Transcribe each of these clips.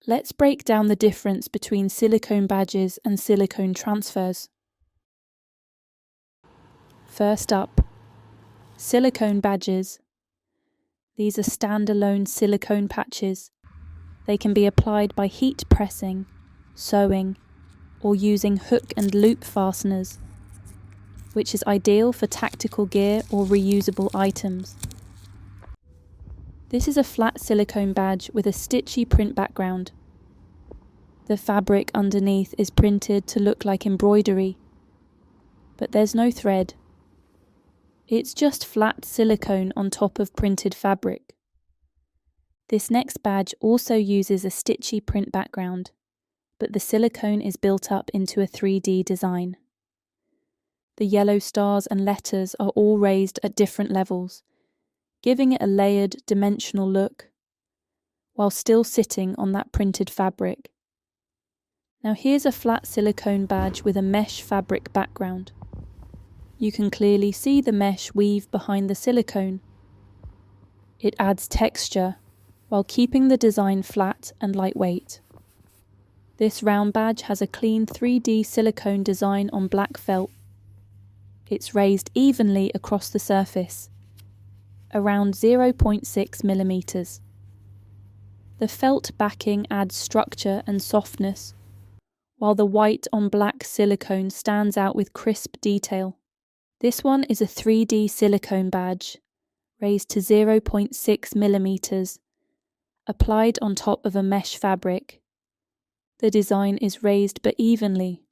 Let's break down the difference between silicone badges and silicone transfers. First up, silicone badges. These are standalone silicone patches. They can be applied by heat pressing, sewing, or using hook and loop fasteners, which is ideal for tactical gear or reusable items. This is a flat silicone badge with a stitchy print background. The fabric underneath is printed to look like embroidery, but there's no thread. It's just flat silicone on top of printed fabric. This next badge also uses a stitchy print background, but the silicone is built up into a 3D design. The yellow stars and letters are all raised at different levels, giving it a layered, dimensional look, while still sitting on that printed fabric. Now here's a flat silicone badge with a mesh fabric background. You can clearly see the mesh weave behind the silicone. It adds texture, while keeping the design flat and lightweight. This round badge has a clean 3D silicone design on black felt. It's raised evenly across the surface, around 0.6 millimeters. The felt backing adds structure and softness, while the white on black silicone stands out with crisp detail. This one is a 3D silicone badge, raised to 0.6 millimeters, applied on top of a mesh fabric. The design is raised but evenly,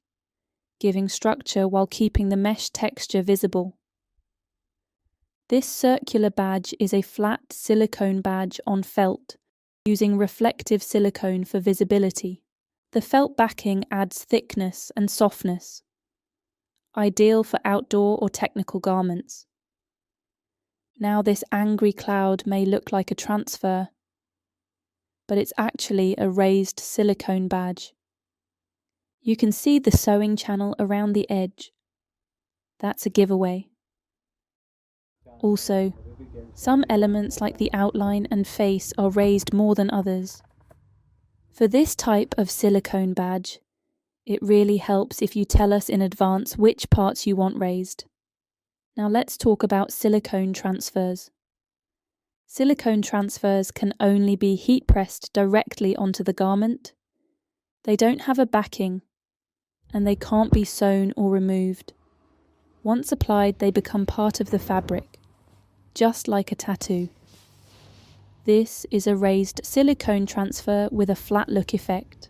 giving structure while keeping the mesh texture visible. This circular badge is a flat silicone badge on felt, using reflective silicone for visibility. The felt backing adds thickness and softness, ideal for outdoor or technical garments. Now this angry cloud may look like a transfer, but it's actually a raised silicone badge. You can see the sewing channel around the edge. That's a giveaway. Also, some elements like the outline and face are raised more than others. For this type of silicone badge, it really helps if you tell us in advance which parts you want raised. Now let's talk about silicone transfers. Silicone transfers can only be heat pressed directly onto the garment. They don't have a backing, and they can't be sewn or removed. Once applied, they become part of the fabric, just like a tattoo. This is a raised silicone transfer with a flat look effect.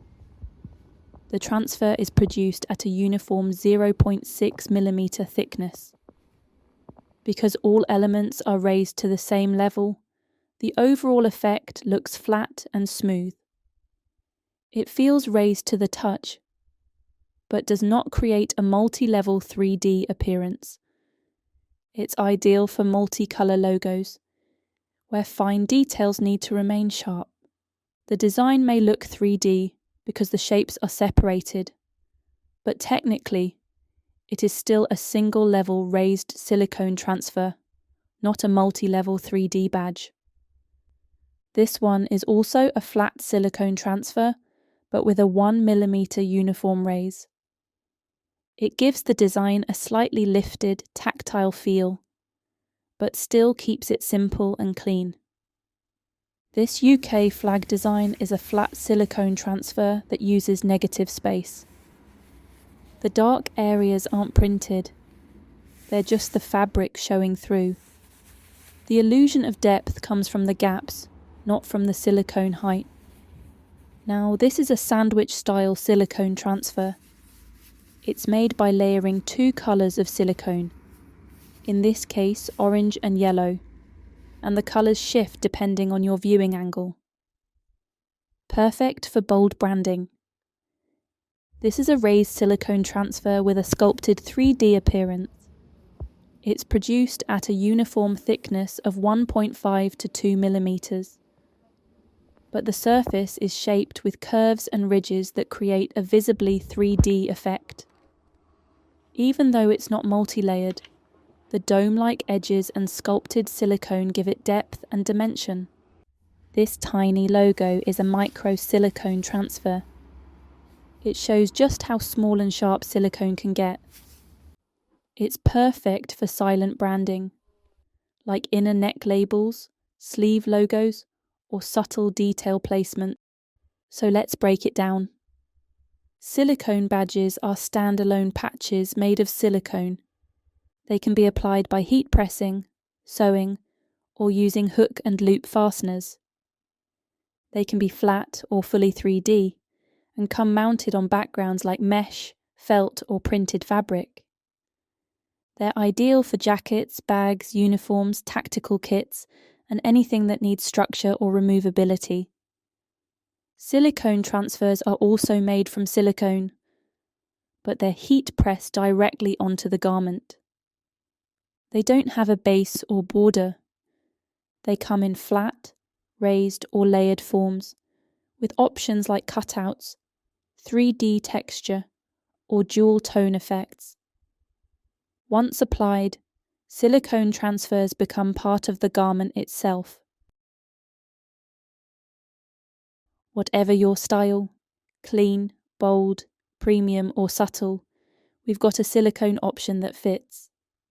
The transfer is produced at a uniform 0.6 millimeter thickness. Because all elements are raised to the same level, the overall effect looks flat and smooth. It feels raised to the touch, but does not create a multi-level 3D appearance. It's ideal for multi-color logos, where fine details need to remain sharp. The design may look 3D because the shapes are separated, but technically, it is still a single-level raised silicone transfer, not a multi-level 3D badge. This one is also a flat silicone transfer, but with a 1 millimeter uniform raise. It gives the design a slightly lifted, tactile feel, but still keeps it simple and clean. This UK flag design is a flat silicone transfer that uses negative space. The dark areas aren't printed, they're just the fabric showing through. The illusion of depth comes from the gaps, not from the silicone height. Now, this is a sandwich-style silicone transfer. It's made by layering 2 colours of silicone, in this case orange and yellow, and the colours shift depending on your viewing angle. Perfect for bold branding. This is a raised silicone transfer with a sculpted 3D appearance. It's produced at a uniform thickness of 1.5 to 2 millimeters. But the surface is shaped with curves and ridges that create a visibly 3D effect. Even though it's not multi-layered, the dome-like edges and sculpted silicone give it depth and dimension. This tiny logo is a micro silicone transfer. It shows just how small and sharp silicone can get. It's perfect for silent branding, like inner neck labels, sleeve logos, or subtle detail placement. So let's break it down. Silicone badges are standalone patches made of silicone. They can be applied by heat pressing, sewing, or using hook and loop fasteners. They can be flat or fully 3D and come mounted on backgrounds like mesh, felt, or printed fabric. They're ideal for jackets, bags, uniforms, tactical kits, and anything that needs structure or removability. Silicone transfers are also made from silicone, but they're heat pressed directly onto the garment. They don't have a base or border. They come in flat, raised, or layered forms, with options like cutouts, 3D texture, or dual tone effects. Once applied, silicone transfers become part of the garment itself. Whatever your style, clean, bold, premium, or subtle, we've got a silicone option that fits.